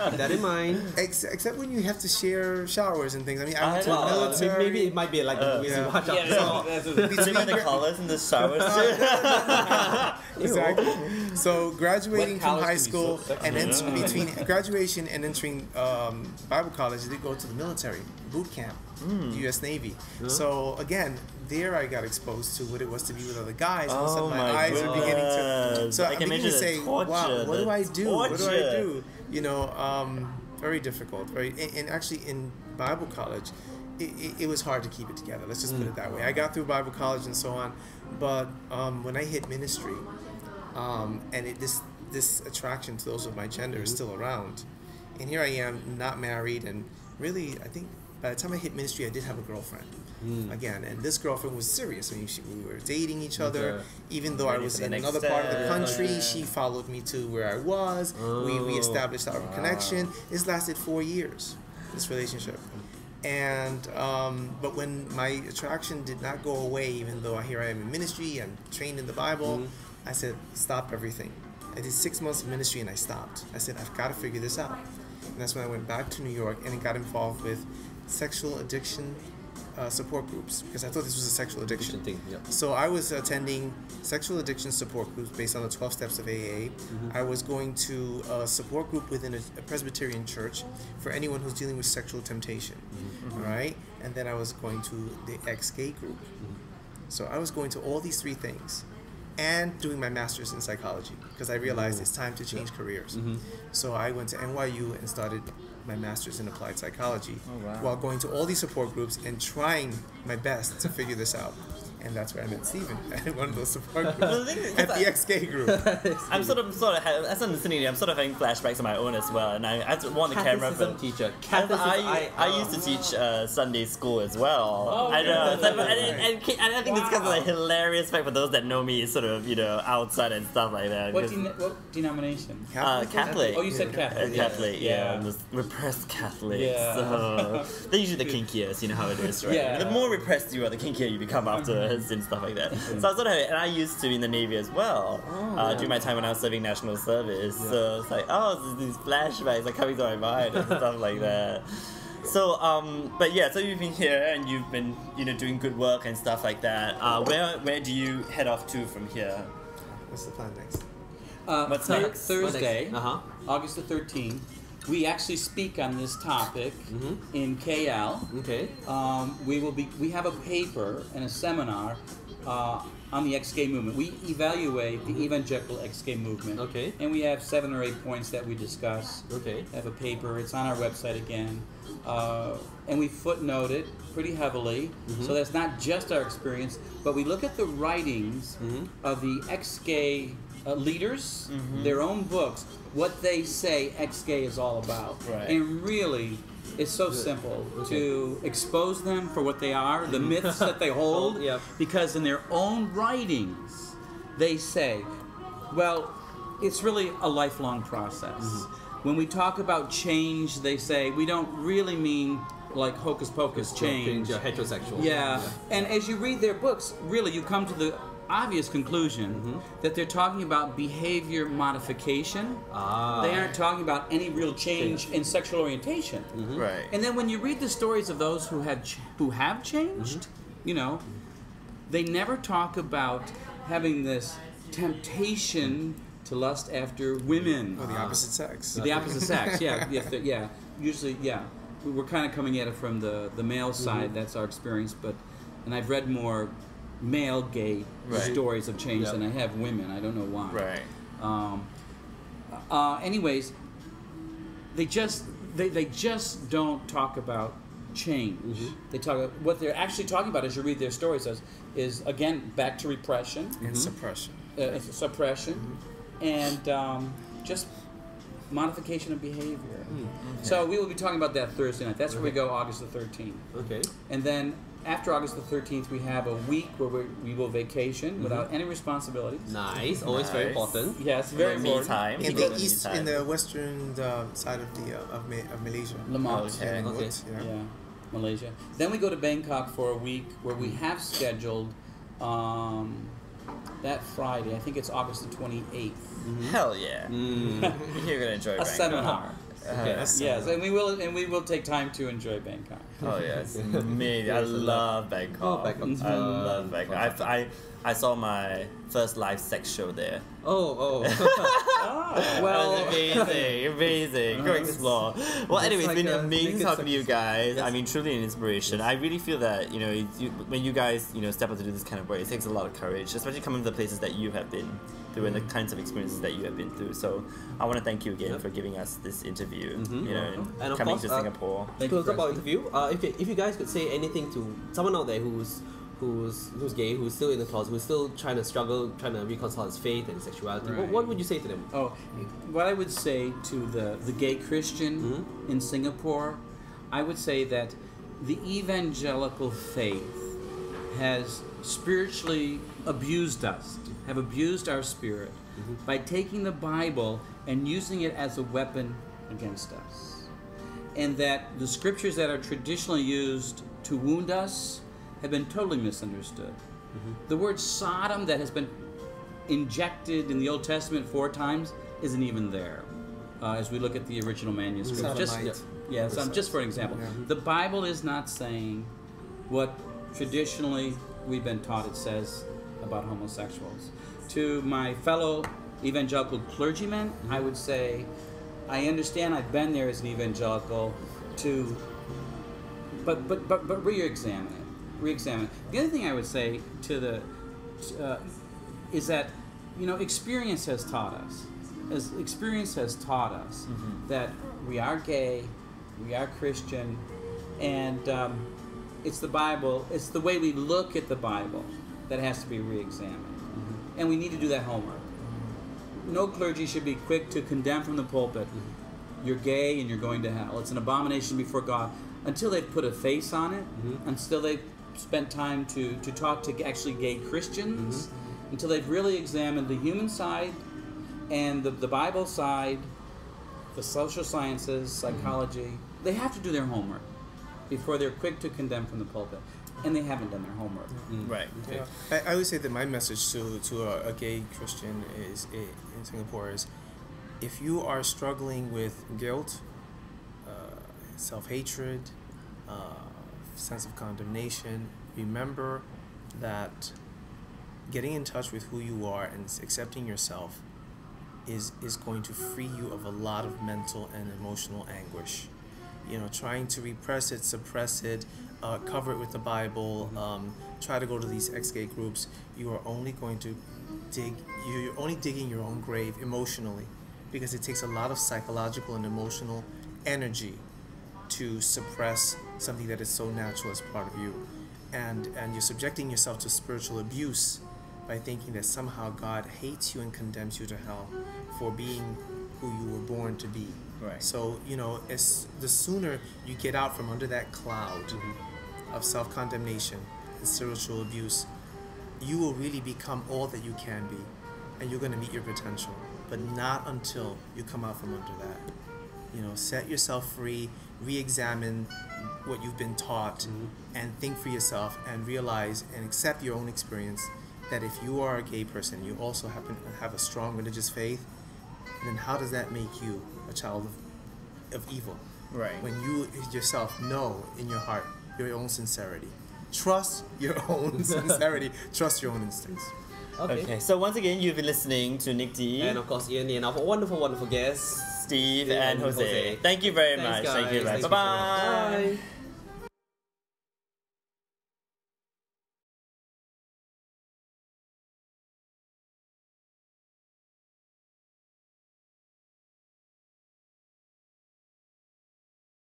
Keep that in mind. Except when you have to share showers and things. I mean, I went to the military. Maybe it might be like the movies you watch. Between the collars and the showers. Exactly. So graduating from high school and then between graduation and entering Bible college, I did go to the military boot camp, the U.S. Navy. So again, there I got exposed to what it was to be with other guys. All of a sudden my eyes are beginning to. So I'm beginning to say, wow, what do I do? What do I do? You know, very difficult. And actually in Bible college, it was hard to keep it together. Let's just put it that way. I got through Bible college and so on, but when I hit ministry, and this attraction to those of my gender is still around, and here I am, not married, and really, I think by the time I hit ministry, I did have a girlfriend. Again, and this girlfriend was serious. I mean, we were dating each other. Even though I was in another part of the country, she followed me to where I was. We established our connection. This lasted 4 years, this relationship. And but when my attraction did not go away, even though here I am in ministry, I'm trained in the Bible, I said, stop everything. I did 6 months of ministry and I stopped. I said, I've got to figure this out. And that's when I went back to New York and got involved with sexual addiction support groups, because I thought this was a sexual addiction thing. So I was attending sexual addiction support groups based on the 12 steps of AA. I was going to a support group within a Presbyterian church for anyone who's dealing with sexual temptation. All right, and then I was going to the ex-gay group. So I was going to all these 3 things and doing my master's in psychology, because I realized it's time to change careers. So I went to NYU and started my master's in applied psychology while going to all these support groups and trying my best to figure this out. And that's where I met Stephen at one of those support groups at the ex-gay group. I'm sort of as I'm listening to you, I'm sort of having flashbacks of my own as well, and I want the camera for teacher. I used to teach Sunday school as well. I know, and I think it's kind of a hilarious fact for those that know me, sort of outside and stuff like that. What denomination? Catholic. Oh, you said Catholic. Catholic, yeah. Just repressed Catholics. Yeah. So they're usually the kinkiest, you know how it is, right? Yeah. The more repressed you are, the kinkier you become afterwards and stuff like that. So I sort of, and I used to be in the Navy as well during my time when I was serving national service. So it's like, these flashbacks are coming to my mind and stuff like that. So, but yeah, so you've been here and you've been, doing good work and stuff like that. Where do you head off to from here? What's the plan next? What's next? Thursday, August the 13th. We actually speak on this topic in KL. Okay. We have a paper and a seminar on the ex-gay movement. We evaluate the evangelical ex-gay movement. Okay. And we have 7 or 8 points that we discuss. Okay. We have a paper. It's on our website again. And we footnote it pretty heavily. So that's not just our experience, but we look at the writings of the ex-gay leaders, their own books, what they say ex-gay is all about. Right. And really, it's so simple to expose them for what they are, the myths that they hold, because in their own writings, they say, well, it's really a lifelong process. When we talk about change, they say, we don't really mean like hocus pocus change. Heterosexual. Yeah. And as you read their books, really, you come to the obvious conclusion that they're talking about behavior modification. They aren't talking about any real change in sexual orientation. Right. And then when you read the stories of those who have changed, they never talk about having this temptation to lust after women. Or the opposite sex. The opposite sex, yeah. Usually, we're kind of coming at it from the male side. That's our experience, and I've read more male gay stories of change than I have women. I don't know why. Right. Anyways, they just don't talk about change. They talk what they're actually talking about as you read their stories is again back to repression and suppression. And just modification of behavior. So we will be talking about that Thursday night. That's where we go, August the 13th. Okay. And then after August the 13th, we have a week where we will vacation without any responsibilities. Nice. Always very important. Yes, very important. Time. In the east, in the western side of Malaysia. Lamont. Okay. Yeah, Malaysia. Then we go to Bangkok for a week where we have scheduled that Friday. I think it's August the 28th. Hell yeah. You're going to enjoy A Bangkok. seminar. Yes, and we will take time to enjoy Bangkok. Oh yes, amazing! I love Bangkok. I love Bangkok. I saw my first live sex show there. Oh. Well, amazing. Go explore. Well, anyway, it's been amazing talking to you guys. Yes. I mean, truly an inspiration. I really feel that when you guys step out to do this kind of work, it takes a lot of courage, especially coming to the places that you have been through and the kinds of experiences that you have been through. So I want to thank you again for giving us this interview. And of coming course, to Singapore. To close up our interview, if you guys could say anything to someone out there who's gay, who's still in the closet, who's still trying to reconcile his faith and sexuality, what would you say to them? What I would say to the gay Christian in Singapore, I would say that the evangelical faith has spiritually abused us, have abused our spirit by taking the Bible and using it as a weapon against us. And that the scriptures that are traditionally used to wound us have been totally misunderstood. The word Sodom that has been injected in the Old Testament 4 times isn't even there as we look at the original manuscript. Just for an example. The Bible is not saying what traditionally we've been taught it says about homosexuals. To my fellow evangelical clergymen, I would say, I understand I've been there as an evangelical but re-examine it. The other thing I would say is that experience has taught us that we are gay, we are Christian, and it's the Bible, it's the way we look at the Bible that has to be re-examined. And we need to do that homework. No clergy should be quick to condemn from the pulpit, you're gay and you're going to hell. It's an abomination before God. Until they've put a face on it, until they've spent time to talk to actually gay Christians, until they've really examined the human side and the Bible side, the social sciences, psychology. They have to do their homework before they're quick to condemn from the pulpit. And they haven't done their homework. Right. Okay. I would say that my message to a gay Christian in Singapore is, if you are struggling with guilt, self-hatred, sense of condemnation, remember that getting in touch with who you are and accepting yourself is going to free you of a lot of mental and emotional anguish. Trying to repress it, suppress it, cover it with the Bible, try to go to these ex-gay groups, you are only going to you're only digging your own grave emotionally, because it takes a lot of psychological and emotional energy to suppress something that is so natural as part of you. And you're subjecting yourself to spiritual abuse by thinking that somehow God hates you and condemns you to hell for being who you were born to be. Right. So, the sooner you get out from under that cloud of self-condemnation and spiritual abuse, you will really become all that you can be, and you're going to meet your potential. But not until you come out from under that. Set yourself free, re-examine what you've been taught, and think for yourself and realize and accept your own experience that if you are a gay person, you also happen to have a strong religious faith, then how does that make you a child of evil? Right. When you yourself know in your heart your own sincerity. Trust your own sincerity. Trust your own instincts. Okay. So once again, you've been listening to Nick D. And of course, Ian and our wonderful, wonderful guests, Steve and Jose. Thank you very much. Guys. Thank you. Bye-bye. Bye.